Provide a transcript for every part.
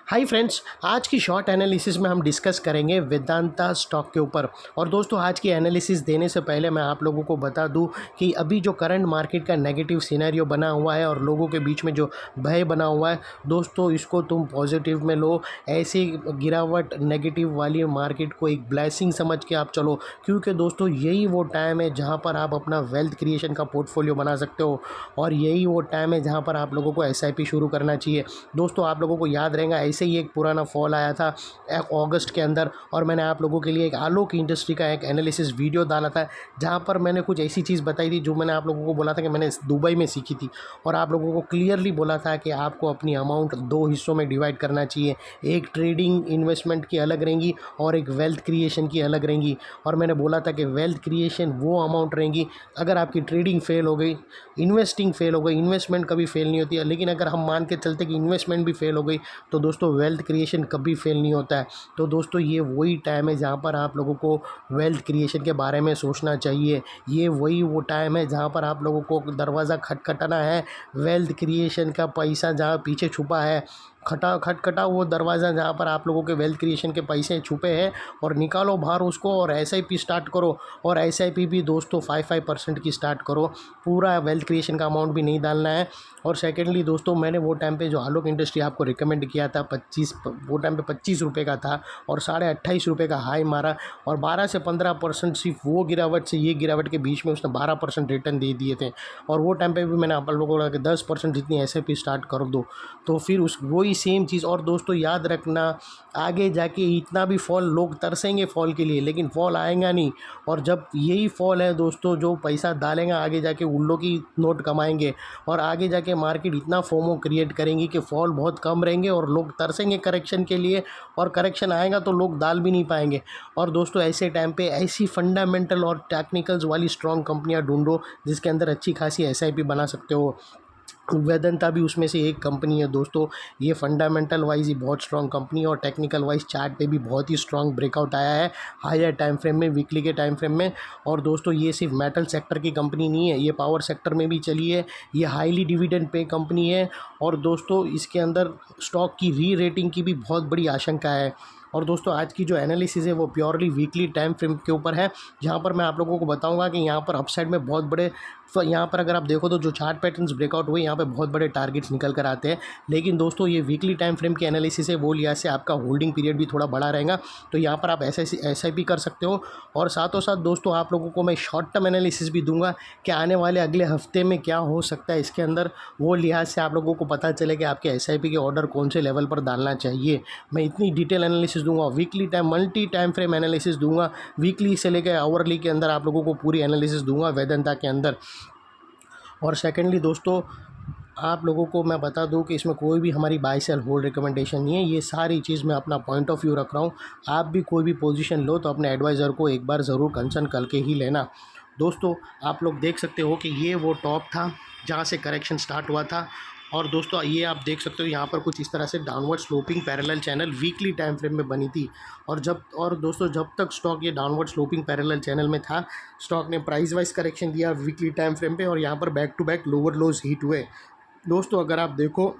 Hi friends, आज की short analysis में हम डिस्कस करेंगे वेदांता स्टॉक के ऊपर। और दोस्तों, आज की एनालिसिस देने से पहले मैं आप लोगों को बता दूं कि अभी जो करंट मार्केट का नेगेटिव सिनेरियो बना हुआ है और लोगों के बीच में जो भय बना हुआ है, दोस्तों इसको तुम पॉजिटिव में लो। ऐसी गिरावट नेगेटिव वाली मार्केट को एक ब्लेसिंग समझ के आप चलो, क्योंकि दोस्तों यही वो टाइम है जहाँ पर आप अपना वेल्थ क्रिएशन का पोर्टफोलियो बना सकते हो। और यही वो टाइम है जहाँ पर आप लोगों को एसआईपी शुरू करना चाहिए। दोस्तों, आप लोगों को याद रहेगा, ऐसे ही एक पुराना फॉल आया था अगस्त के अंदर, और मैंने आप लोगों के लिए एक आलोक इंडस्ट्री का एक एनालिसिस वीडियो डाला था, जहां पर मैंने कुछ ऐसी चीज़ बताई थी जो मैंने आप लोगों को बोला था कि मैंने दुबई में सीखी थी। और आप लोगों को क्लियरली बोला था कि आपको अपनी अमाउंट दो हिस्सों में डिवाइड करना चाहिए, एक ट्रेडिंग इन्वेस्टमेंट की अलग रहेंगी और एक वेल्थ क्रिएशन की अलग रहेंगी। और मैंने बोला था कि वेल्थ क्रिएशन वो अमाउंट रहेंगी, अगर आपकी ट्रेडिंग फेल हो गई, इन्वेस्टिंग फेल हो गई, इन्वेस्टमेंट कभी फेल नहीं होती है, लेकिन अगर हम मान के चलते कि इन्वेस्टमेंट भी फेल हो गई तो दोस्तों वेल्थ क्रिएशन कभी फेल नहीं होता है। तो दोस्तों, ये वही टाइम है जहाँ पर आप लोगों को वेल्थ क्रिएशन के बारे में सोचना चाहिए। ये वही वो टाइम है जहाँ पर आप लोगों को दरवाज़ा खटखटाना है। वेल्थ क्रिएशन का पैसा जहाँ पीछे छुपा है, खटखटा वो दरवाज़ा जहाँ पर आप लोगों के वेल्थ क्रिएशन के पैसे छुपे हैं, और निकालो बाहर उसको और एसआईपी स्टार्ट करो। और एसआईपी भी दोस्तों 5% की स्टार्ट करो, पूरा वेल्थ क्रिएशन का अमाउंट भी नहीं डालना है। और सेकेंडली दोस्तों, मैंने वो टाइम पे जो आलोक इंडस्ट्री आपको रिकमेंड किया था, वो टाइम पे 25 रुपये का था और 28.5 रुपये का हाई मारा, और 12 से 15% सिर्फ वो गिरावट से ये गिरावट के बीच में उसने 12% रिटर्न दे दिए थे। और वो टाइम पे भी मैंने आप लोगों को बोला कि 10% जितनी एसआईपी स्टार्ट कर दो। तो फिर उस वही सेम चीज़। और दोस्तों याद रखना, आगे जाके इतना भी फॉल, लोग तरसेंगे फॉल के लिए लेकिन फॉल आएगा नहीं। और जब यही फॉल है दोस्तों, जो पैसा डालेगा आगे जाके उल्लू की नोट कमाएंगे, और आगे जाके मार्केट इतना फोमो क्रिएट करेंगी कि फॉल बहुत कम रहेंगे और लोग तरसेंगे करेक्शन के लिए, और करेक्शन आएगा तो लोग डाल भी नहीं पाएंगे। और दोस्तों, ऐसे टाइम पे ऐसी फंडामेंटल और टेक्निकल्स वाली स्ट्रॉन्ग कंपनियां ढूंढो जिसके अंदर अच्छी खासी एसआईपी बना सकते हो। वेदांता भी उसमें से एक कंपनी है दोस्तों। ये फंडामेंटल वाइज ही बहुत स्ट्रॉन्ग कंपनी है और टेक्निकल वाइज चार्ट पे भी बहुत ही स्ट्रॉन्ग ब्रेकआउट आया है हायर टाइम फ्रेम में, वीकली के टाइम फ्रेम में। और दोस्तों, ये सिर्फ मेटल सेक्टर की कंपनी नहीं है, ये पावर सेक्टर में भी चली है। ये हाईली डिविडेंड पे कंपनी है। और दोस्तों, इसके अंदर स्टॉक की री रेटिंग की भी बहुत बड़ी आशंका है। और दोस्तों, आज की जो एनालिसिस है वो प्योरली वीकली टाइम फ्रेम के ऊपर है, जहाँ पर मैं आप लोगों को बताऊंगा कि यहाँ पर अपसाइड में बहुत बड़े, यहाँ पर अगर आप देखो तो जो चार्ट पैटर्न्स ब्रेकआउट हुए, यहाँ पे बहुत बड़े टारगेट्स निकल कर आते हैं। लेकिन दोस्तों, ये वीकली टाइम फ्रेम की एनालिसिस है, वो लिहाज से आपका होल्डिंग पीरियड भी थोड़ा बड़ा रहेगा। तो यहाँ पर आप एसआईपी कर सकते हो। और साथों साथ दोस्तों, आप लोगों को मैं शॉर्ट टर्म एनालिसिस भी दूंगा कि आने वाले अगले हफ्ते में क्या हो सकता है इसके अंदर, वो लिहाज से आप लोगों को पता चले कि आपके एसआईपी के ऑर्डर कौन से लेवल पर डालना चाहिए। मैं इतनी डिटेल एनालिसिस दूंगा, weekly time multi time frame analysis दूंगा, वीकली से लेकर आवर्ली के अंदर आप लोगों को पूरी एनालिसिस दूंगा वेदांता के अंदर। और सेकेंडली दोस्तों, आप लोगों को मैं बता दूं कि इसमें कोई भी हमारी बाय सेल होल्ड रिकमेंडेशन नहीं है। ये सारी चीज़ मैं अपना पॉइंट ऑफ व्यू रख रहा हूँ। आप भी कोई भी पोजीशन लो तो अपने एडवाइज़र को एक बार ज़रूर कंसल्ट करके ही लेना। दोस्तों, आप लोग देख सकते हो कि ये वो टॉप था जहाँ से करेक्शन स्टार्ट हुआ था। और दोस्तों, ये आप देख सकते हो यहाँ पर कुछ इस तरह से downward sloping parallel channel weekly time frame में बनी थी। और दोस्तों, जब तक स्टॉक ये डाउनवर्ड स्लोपिंग पैरेलल चैनल में था, स्टॉक ने प्राइस वाइज करेक्शन दिया वीकली टाइम फ्रेम पे, और यहाँ पर back to back lower lows hit हुए। दोस्तों, अगर आप देखो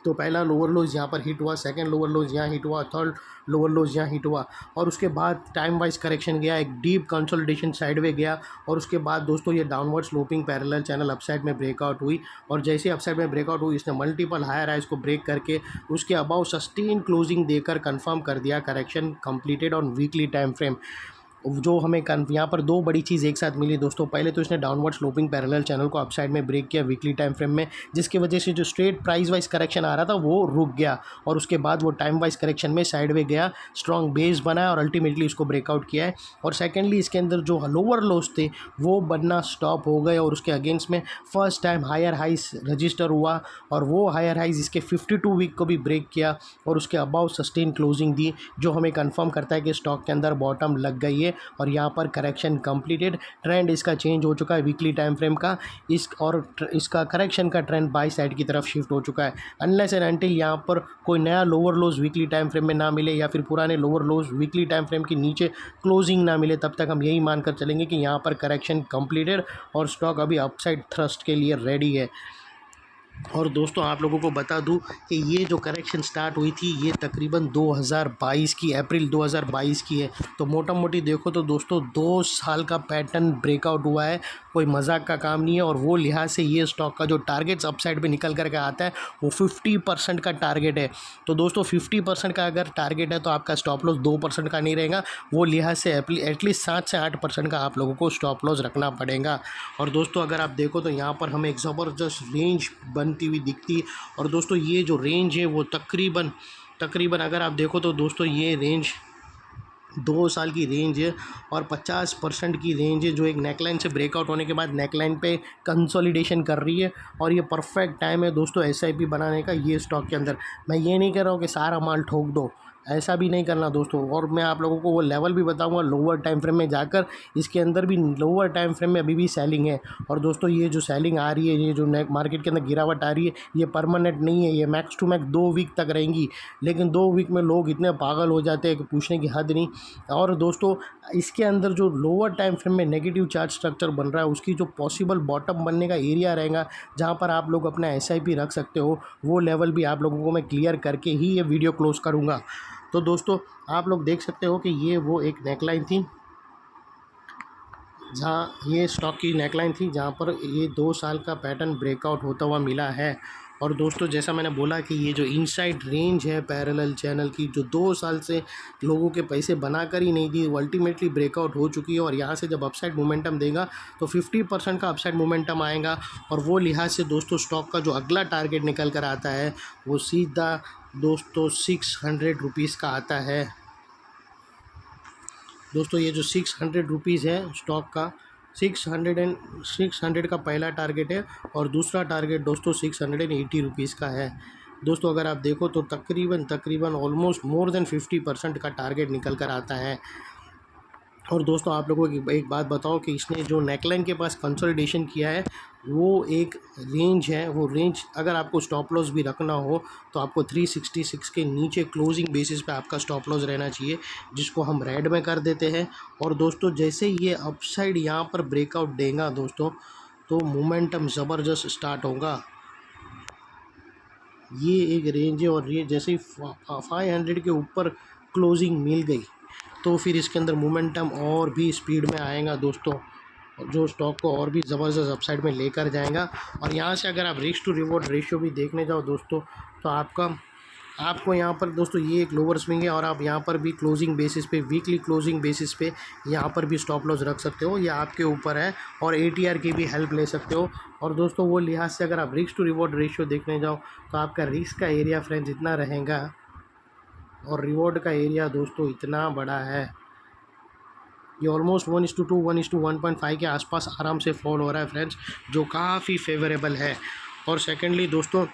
तो पहला लोअर लोज यहाँ पर हिट हुआ, सेकंड लोअर लोज यहाँ हिट हुआ, थर्ड लोअर लोज यहाँ हिट हुआ, और उसके बाद टाइम वाइज करेक्शन गया, एक डीप कंसोलिडेशन साइडवे गया, और उसके बाद दोस्तों ये downward sloping parallel channel upside में ब्रेकआउट हुई। और जैसे अपसाइड में ब्रेकआउट हुई, इसने मल्टीपल हायर हाइज को ब्रेक करके उसके अबाउ सस्टेन क्लोजिंग देकर कंफर्म कर दिया correction completed on weekly time frame. जो हमें यहाँ पर दो बड़ी चीज़ एक साथ मिली दोस्तों। पहले तो इसने डाउनवर्ड स्लोपिंग पैरेलल चैनल को अपसाइड में ब्रेक किया वीकली टाइम फ्रेम में, जिसकी वजह से जो स्ट्रेट प्राइस वाइज करेक्शन आ रहा था वो रुक गया, और उसके बाद वो टाइम वाइज करेक्शन में साइडवे गया, स्ट्रॉन्ग बेस बनाया और अल्टीमेटली इसको ब्रेकआउट किया है। और सेकेंडली, इसके अंदर जो लोअर लोज थे वो बनना स्टॉप हो गए, और उसके अगेंस्ट में first time higher highs register हुआ, और वो हायर हाइज इसके 52 वीक को भी ब्रेक किया, और उसके अबाउ सस्टेन क्लोजिंग दी, जो हमें कंफर्म करता है कि स्टॉक के अंदर बॉटम लग गई है और यहाँ पर करेक्शन कंप्लीटेड। ट्रेंड इसका चेंज हो चुका है वीकली टाइम फ्रेम का, इसका करेक्शन का ट्रेंड बाई साइड की तरफ शिफ्ट हो चुका है। अनलेस एंड अनटिल यहाँ पर कोई नया लोअर लोज वीकली टाइम फ्रेम में ना मिले, या फिर पुराने लोअर लोज वीकली टाइम फ्रेम के नीचे क्लोजिंग ना मिले, तब तक हम यही मानकर चलेंगे कि यहाँ पर करेक्शन कंप्लीटेड और स्टॉक अभी अपसाइड थ्रस्ट के लिए रेडी है। और दोस्तों आप लोगों को बता दूं कि ये जो करेक्शन स्टार्ट हुई थी ये तकरीबन 2022 की अप्रैल 2022 की है। तो मोटा मोटी देखो तो दोस्तों 2 साल का पैटर्न ब्रेकआउट हुआ है, कोई मजाक का काम नहीं है। और वो लिहाज से ये स्टॉक का जो टारगेट्स अपसाइड पे निकल करके आता है वो 50% का टारगेट है। तो दोस्तों 50% का अगर टारगेट है तो आपका स्टॉप लॉस 2% का नहीं रहेगा, वो लिहाज से एटलीस्ट 7 से 8% का आप लोगों को स्टॉप लॉस रखना पड़ेगा। और दोस्तों अगर आप देखो तो यहाँ पर हमें एक ज़बरदस्त रेंज बनती हुई दिखती है। और दोस्तों ये जो रेंज है वो तकरीबन तकरीबन अगर आप देखो तो दोस्तों ये रेंज 2 साल की रेंज है और 50% की रेंज है, जो एक नेकलाइन से ब्रेकआउट होने के बाद नेकलाइन पे कंसोलिडेशन कर रही है। और ये परफेक्ट टाइम है दोस्तों एसआईपी बनाने का ये स्टॉक के अंदर। मैं ये नहीं कह रहा हूँ कि सारा माल ठोक दो, ऐसा भी नहीं करना दोस्तों। और मैं आप लोगों को वो लेवल भी बताऊंगा लोअर टाइम फ्रेम में जाकर, इसके अंदर भी लोअर टाइम फ्रेम में अभी भी सेलिंग है। और दोस्तों ये जो सेलिंग आ रही है, ये जो मार्केट के अंदर गिरावट आ रही है, ये परमानेंट नहीं है, ये मैक्स टू मैक्स 2 वीक तक रहेंगी। लेकिन 2 वीक में लोग इतने पागल हो जाते हैं कि पूछने की हद नहीं। और दोस्तों इसके अंदर जो लोअर टाइम फ्रेम में नेगेटिव चार्ट स्ट्रक्चर बन रहा है, उसकी जो पॉसिबल बॉटम बनने का एरिया रहेगा जहाँ पर आप लोग अपना एसआईपी रख सकते हो, वो लेवल भी आप लोगों को मैं क्लियर करके ही ये वीडियो क्लोज करूँगा। तो दोस्तों आप लोग देख सकते हो कि ये वो एक नेकलाइन थी, जहाँ ये स्टॉक की नेकलाइन थी जहाँ पर ये 2 साल का पैटर्न ब्रेकआउट होता हुआ मिला है। और दोस्तों जैसा मैंने बोला कि ये जो इनसाइड रेंज है पैरेलल चैनल की, जो 2 साल से लोगों के पैसे बनाकर ही नहीं दी, वो अल्टीमेटली ब्रेकआउट हो चुकी है। और यहाँ से जब अपसाइड मोमेंटम देगा तो 50% का अपसाइड मोमेंटम आएगा। और वो लिहाज से दोस्तों स्टॉक का जो अगला टारगेट निकल कर आता है वो सीधा दोस्तों 600 रुपीज़ का आता है। दोस्तों ये जो 600 रुपीज़ है स्टॉक का, 600 का पहला टारगेट है और दूसरा टारगेट दोस्तों 680 रुपीज़ का है। दोस्तों अगर आप देखो तो तकरीबन ऑलमोस्ट मोर देन 50% का टारगेट निकल कर आता है। और दोस्तों आप लोगों को एक बात बताओ कि इसने जो नेकलाइन के पास कंसोलिडेशन किया है वो एक रेंज है, वो रेंज अगर आपको स्टॉप लॉस भी रखना हो तो आपको 366 के नीचे क्लोजिंग बेसिस पे आपका स्टॉप लॉस रहना चाहिए, जिसको हम रेड में कर देते हैं। और दोस्तों जैसे ये अपसाइड यहाँ पर ब्रेकआउट देगा दोस्तों तो मोमेंटम ज़बरदस्त स्टार्ट होगा। ये एक रेंज है और ये जैसे ही 500 के ऊपर क्लोजिंग मिल गई तो फिर इसके अंदर मोमेंटम और भी स्पीड में आएगा दोस्तों, जो स्टॉक को और भी ज़बरदस्त अपसाइड में लेकर जाएगा। और यहाँ से अगर आप रिस्क टू रिवॉर्ड रेशियो भी देखने जाओ दोस्तों तो आपको यहाँ पर दोस्तों ये एक लोअर स्विंग है और आप यहाँ पर भी क्लोजिंग बेसिस पे, वीकली क्लोजिंग बेसिस पे यहाँ पर भी स्टॉप लॉस रख सकते हो, ये आपके ऊपर है। और एटीआर की भी हेल्प ले सकते हो। और दोस्तों वो लिहाज से अगर आप रिस्क टू रिवॉर्ड रेशियो देखने जाओ तो आपका रिस्क का एरिया फ्रेंड्स इतना रहेगा और रिवॉर्ड का एरिया दोस्तों इतना बड़ा है, ये ऑलमोस्ट 1:2 1:1.5 के आसपास आराम से फॉल हो रहा है फ्रेंड्स, जो काफ़ी फेवरेबल है। और सेकेंडली दोस्तों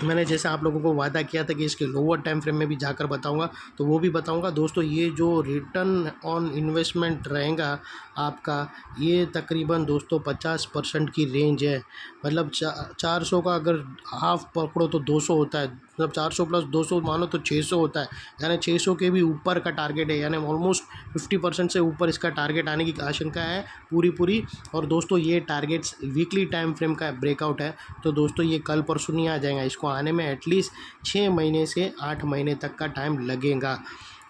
मैंने जैसे आप लोगों को वादा किया था कि इसके लोअर टाइम फ्रेम में भी जाकर बताऊंगा, तो वो भी बताऊंगा दोस्तों। ये जो रिटर्न ऑन इन्वेस्टमेंट रहेगा आपका, ये तकरीबन दोस्तों 50% की रेंज है। मतलब 400 का अगर हाफ पकड़ो तो 200 होता है, मतलब 400 प्लस 200 मानो तो 600 होता है, यानी 600 के भी ऊपर का टारगेट है, यानी ऑलमोस्ट 50% से ऊपर इसका टारगेट आने की आशंका है पूरी। और दोस्तों ये टारगेट्स वीकली टाइम फ्रेम का ब्रेकआउट है, तो दोस्तों ये कल परसों नहीं आ जाएगा, इसको आने में एटलीस्ट 6 महीने से 8 महीने तक का टाइम लगेगा।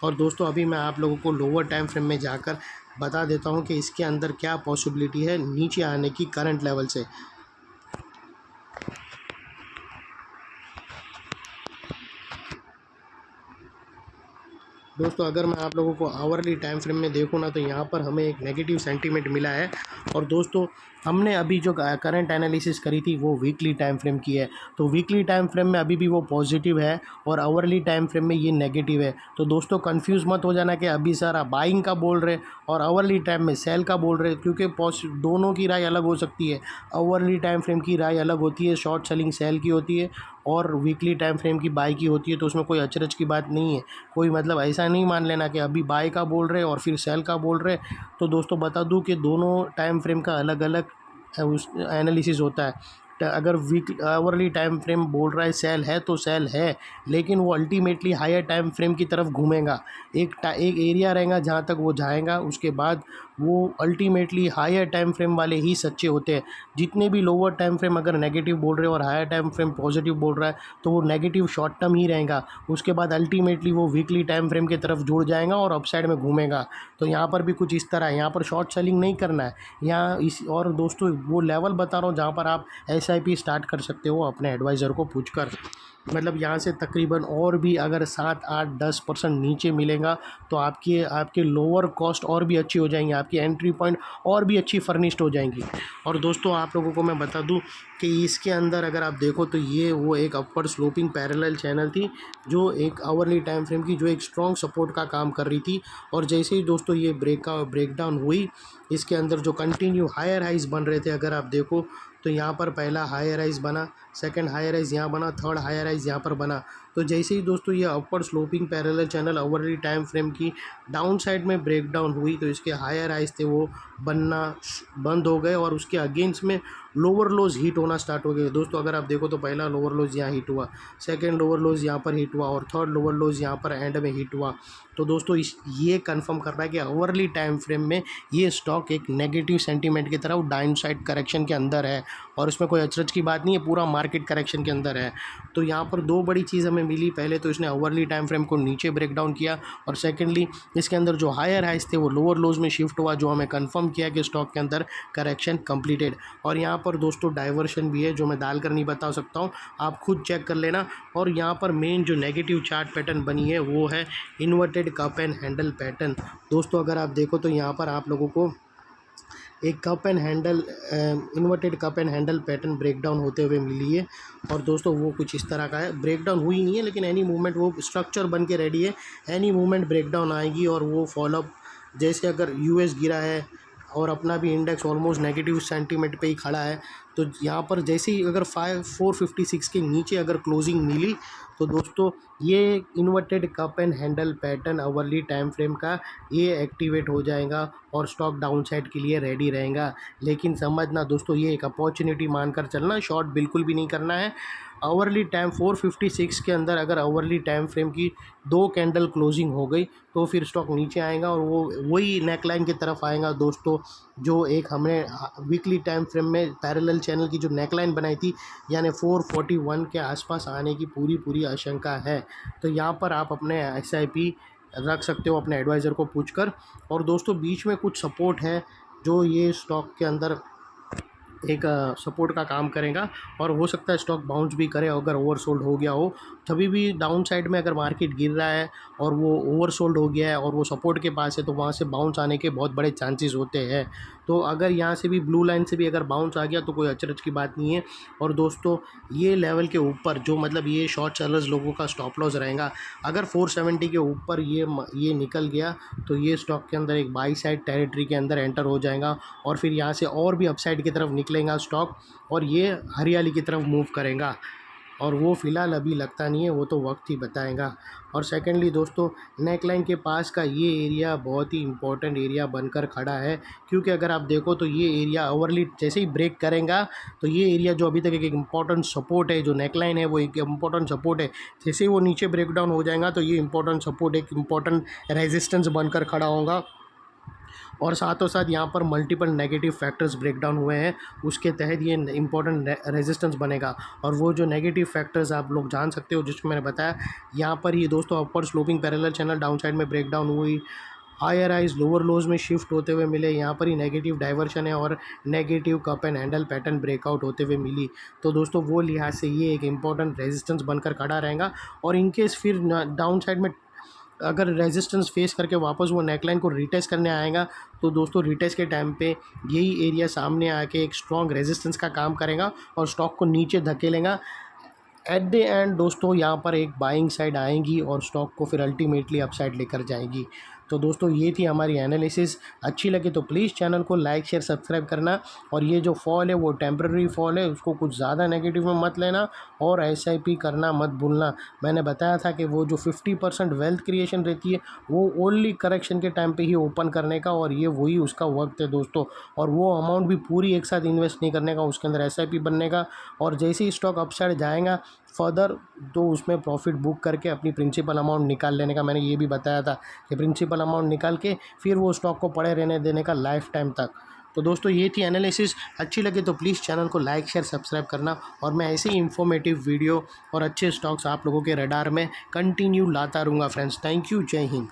और दोस्तों अभी मैं आप लोगों को लोअर टाइम फ्रेम में जाकर बता देता हूँ कि इसके अंदर क्या पॉसिबिलिटी है नीचे आने की करंट लेवल से। दोस्तों अगर मैं आप लोगों को आवरली टाइम फ्रेम में देखूँ ना तो यहाँ पर हमें एक नेगेटिव सेंटीमेंट मिला है। और दोस्तों हमने अभी जो करंट एनालिसिस करी थी वो वीकली टाइम फ्रेम की है, तो वीकली टाइम फ्रेम में अभी भी वो पॉजिटिव है और आवरली टाइम फ्रेम में ये नेगेटिव है। तो दोस्तों कंफ्यूज मत हो जाना कि अभी सर आप बाइंग का बोल रहे और आवरली टाइम में सेल का बोल रहे, क्योंकि दोनों की राय अलग हो सकती है। आवरली टाइम फ्रेम की राय अलग होती है, शॉर्ट सेलिंग सेल की होती है, और वीकली टाइम फ्रेम की बाई की होती है। तो उसमें कोई अचरज की बात नहीं है, कोई मतलब ऐसा नहीं मान लेना कि अभी बाय का बोल रहे और फिर सेल का बोल रहे। तो दोस्तों बता दूं कि दोनों टाइम फ्रेम का अलग अलग उस एनालिसिस होता है। अगर वीक आवर्ली टाइम फ्रेम बोल रहा है सेल है तो सेल है, लेकिन वो अल्टीमेटली हायर टाइम फ्रेम की तरफ घूमेगा। एक एरिया रहेगा जहाँ तक वो जाएगा, उसके बाद वो अल्टीमेटली हायर टाइम फ्रेम वाले ही सच्चे होते हैं। जितने भी लोअर टाइम फ्रेम अगर नेगेटिव बोल रहे हो और हायर टाइम फ्रेम पॉजिटिव बोल रहा है तो वो नेगेटिव शॉर्ट टर्म ही रहेगा। उसके बाद अल्टीमेटली वो वीकली टाइम फ्रेम की तरफ जुड़ जाएगा और अपसाइड में घूमेगा। तो यहाँ पर भी कुछ इस तरह है, यहाँ पर शॉर्ट सेलिंग नहीं करना है यहाँ इस। और दोस्तों वो लेवल बता रहा हूँ जहाँ पर आप SIP स्टार्ट कर सकते हो अपने एडवाइज़र को पूछकर। मतलब यहाँ से तकरीबन और भी अगर 7, 8, 10% नीचे मिलेगा तो आपके लोअर कॉस्ट और भी अच्छी हो जाएंगी, आपकी एंट्री पॉइंट और भी अच्छी फर्निश्ड हो जाएंगी। और दोस्तों आप लोगों को मैं बता दूं कि इसके अंदर अगर आप देखो तो ये वो एक अपवर्ड स्लोपिंग पैरेलल चैनल थी जो एक आवरली टाइम फ्रेम की जो एक स्ट्रॉन्ग सपोर्ट का काम कर रही थी। और जैसे ही दोस्तों ये ब्रेकडाउन हुई, इसके अंदर जो कंटिन्यू हायर हाइज बन रहे थे अगर आप देखो तो यहाँ पर पहला हायर राइज बना, सेकंड हायर राइज यहाँ बना, थर्ड हायर राइज यहाँ पर बना। तो जैसे ही दोस्तों ये upward sloping parallel channel hourly time frame की डाउन साइड में ब्रेकडाउन हुई तो इसके हायर राइज थे वो बनना बंद हो गए और उसके अगेंस्ट में लोअर लोज हिट होना स्टार्ट हो गए। दोस्तों अगर आप देखो तो पहला लोअर लोज यहाँ हिट हुआ, सेकंड लोअर लोज यहाँ पर हिट हुआ और थर्ड लोअर लोज यहाँ पर एंड में हिट हुआ। तो दोस्तों ये कंफर्म कर रहा है कि आवरली टाइम फ्रेम में ये स्टॉक एक नेगेटिव सेंटीमेंट की तरफ डाउन साइड करेक्शन के अंदर है और इसमें कोई अचरज की बात नहीं है, पूरा मार्केट करेक्शन के अंदर है। तो यहाँ पर दो बड़ी चीज़ हमें मिली, पहले तो इसने आवरली टाइम फ्रेम को नीचे ब्रेक डाउन किया और सेकेंडली इसके अंदर जो हायर हाइज थे वो लोअर लोज में शिफ्ट हुआ, जो हमें कंफर्म किया कि स्टॉक के अंदर करेक्शन कंप्लीटेड। और यहाँ पर दोस्तों डाइवर्शन भी है जो मैं डाल कर नहीं बता सकता हूँ, आप खुद चेक कर लेना। और यहाँ पर मेन जो नेगेटिव चार्ट पैटर्न बनी है वो है inverted cup and handle pattern. दोस्तों अगर आप देखो तो यहाँ पर आप लोगों को एक cup and handle inverted cup and handle pattern breakdown होते हुए मिली है। और दोस्तों वो कुछ इस तरह का है, ब्रेकडाउन हुई नहीं है लेकिन एनी मूवमेंट वो स्ट्रक्चर बन के रेडी है, एनी मूवमेंट ब्रेकडाउन आएगी। और वो फॉलोअप जैसे अगर US गिरा है और अपना भी इंडेक्स ऑलमोस्ट नेगेटिव सेंटीमेंट पे ही खड़ा है तो यहाँ पर जैसे ही अगर 456 के नीचे अगर क्लोजिंग मिली तो दोस्तों ये inverted cup and handle pattern hourly time frame का ये एक्टिवेट हो जाएगा और स्टॉक डाउन साइड के लिए रेडी रहेगा। लेकिन समझना दोस्तों ये एक अपॉर्चुनिटी मानकर चलना, शॉर्ट बिल्कुल भी नहीं करना है। आवरली टाइम 456 के अंदर अगर आवरली टाइम फ्रेम की 2 कैंडल क्लोजिंग हो गई तो फिर स्टॉक नीचे आएगा और वो वही नेकलाइन की तरफ आएगा दोस्तों, जो एक हमने वीकली टाइम फ्रेम में पैरेलल चैनल की जो नेकलाइन बनाई थी, यानी 441 के आसपास आने की पूरी आशंका है। तो यहाँ पर आप अपने SIP रख सकते हो अपने एडवाइज़र को पूछकर। और दोस्तों बीच में कुछ सपोर्ट है जो ये स्टॉक के अंदर एक सपोर्ट का काम करेगा और हो सकता है स्टॉक बाउंस भी करे अगर ओवरसोल्ड हो गया हो। तभी भी डाउन साइड में अगर मार्केट गिर रहा है और वो ओवरसोल्ड हो गया है और वो सपोर्ट के पास है तो वहाँ से बाउंस आने के बहुत बड़े चांसेस होते हैं। तो अगर यहाँ से भी ब्लू लाइन से भी अगर बाउंस आ गया तो कोई अचरज की बात नहीं है। और दोस्तों ये लेवल के ऊपर जो मतलब ये शॉर्ट सेलर्स लोगों का स्टॉप लॉस रहेगा, अगर 470 के ऊपर ये निकल गया तो ये स्टॉक के अंदर एक बाई साइड टेरिटरी के अंदर एंटर हो जाएगा और फिर यहाँ से और भी अपसाइड की तरफ निकलेगा स्टॉक और ये हरियाली की तरफ मूव करेगा। और वो फ़िलहाल अभी लगता नहीं है, वो तो वक्त ही बताएगा। और सेकेंडली दोस्तों नेकलाइन के पास का ये एरिया बहुत ही इंपॉर्टेंट एरिया बनकर खड़ा है, क्योंकि अगर आप देखो तो ये एरिया आवरली जैसे ही ब्रेक करेगा तो ये एरिया जो अभी तक एक इम्पॉर्टेंट सपोर्ट है, जो नेकलाइन है वो एक इम्पॉर्टेंट सपोर्ट है, जैसे ही वो नीचे ब्रेक डाउन हो जाएगा तो ये इम्पॉर्टेंट सपोर्ट एक इम्पॉर्टेंट रेजिस्टेंस बनकर खड़ा होगा। और साथों साथ यहाँ पर मल्टीपल नेगेटिव फैक्टर्स ब्रेकडाउन हुए हैं, उसके तहत ये इंपॉर्टेंट रेजिस्टेंस बनेगा। और वो जो नेगेटिव फैक्टर्स आप लोग जान सकते हो जिसको मैंने बताया, यहाँ पर ये दोस्तों upward sloping parallel channel down side में ब्रेकडाउन हुई, हायर हाइज लोअर लोज में शिफ्ट होते हुए मिले, यहाँ पर ही नेगेटिव डाइवर्शन है और negative cup and handle pattern breakout होते हुए मिली। तो दोस्तों वो लिहाज से ये एक इम्पॉर्टेंट रेजिस्टेंस बनकर खड़ा रहेगा। और इनकेस फिर डाउन साइड में अगर रेजिस्टेंस फेस करके वापस वो नेकलाइन को रिटेस्ट करने आएगा तो दोस्तों रिटेस्ट के टाइम पे यही एरिया सामने आके एक स्ट्रॉन्ग रेजिस्टेंस का काम करेगा और स्टॉक को नीचे धकेलेगा। एट द एंड दोस्तों यहाँ पर एक बाइंग साइड आएगी और स्टॉक को फिर अल्टीमेटली अपसाइड लेकर जाएगी। तो दोस्तों ये थी हमारी एनालिसिस। अच्छी लगी तो प्लीज़ चैनल को लाइक शेयर सब्सक्राइब करना। और ये जो फॉल है वो टेम्प्रेरी फॉल है, उसको कुछ ज़्यादा नेगेटिव में मत लेना और SIP करना मत भूलना। मैंने बताया था कि वो जो 50% वेल्थ क्रिएशन रहती है वो ओनली करेक्शन के टाइम पे ही ओपन करने का, और ये वही उसका वक्त है दोस्तों। और वो अमाउंट भी पूरी एक साथ इन्वेस्ट नहीं करने का, उसके अंदर SIP बनने का। और जैसे ही स्टॉक अपसाइड जाएगा फर्दर तो उसमें प्रॉफिट बुक करके अपनी प्रिंसिपल अमाउंट निकाल लेने का। मैंने ये भी बताया था कि प्रिंसिपल अमाउंट निकाल के फिर वो स्टॉक को पड़े रहने देने का लाइफ टाइम तक। तो दोस्तों ये थी एनालिसिस। अच्छी लगे तो प्लीज़ चैनल को लाइक शेयर सब्सक्राइब करना, और मैं ऐसे ही इंफॉर्मेटिव वीडियो और अच्छे स्टॉक्स आप लोगों के रडार में कंटिन्यू लाता रहूँगा फ्रेंड्स। थैंक यू, जय हिंद।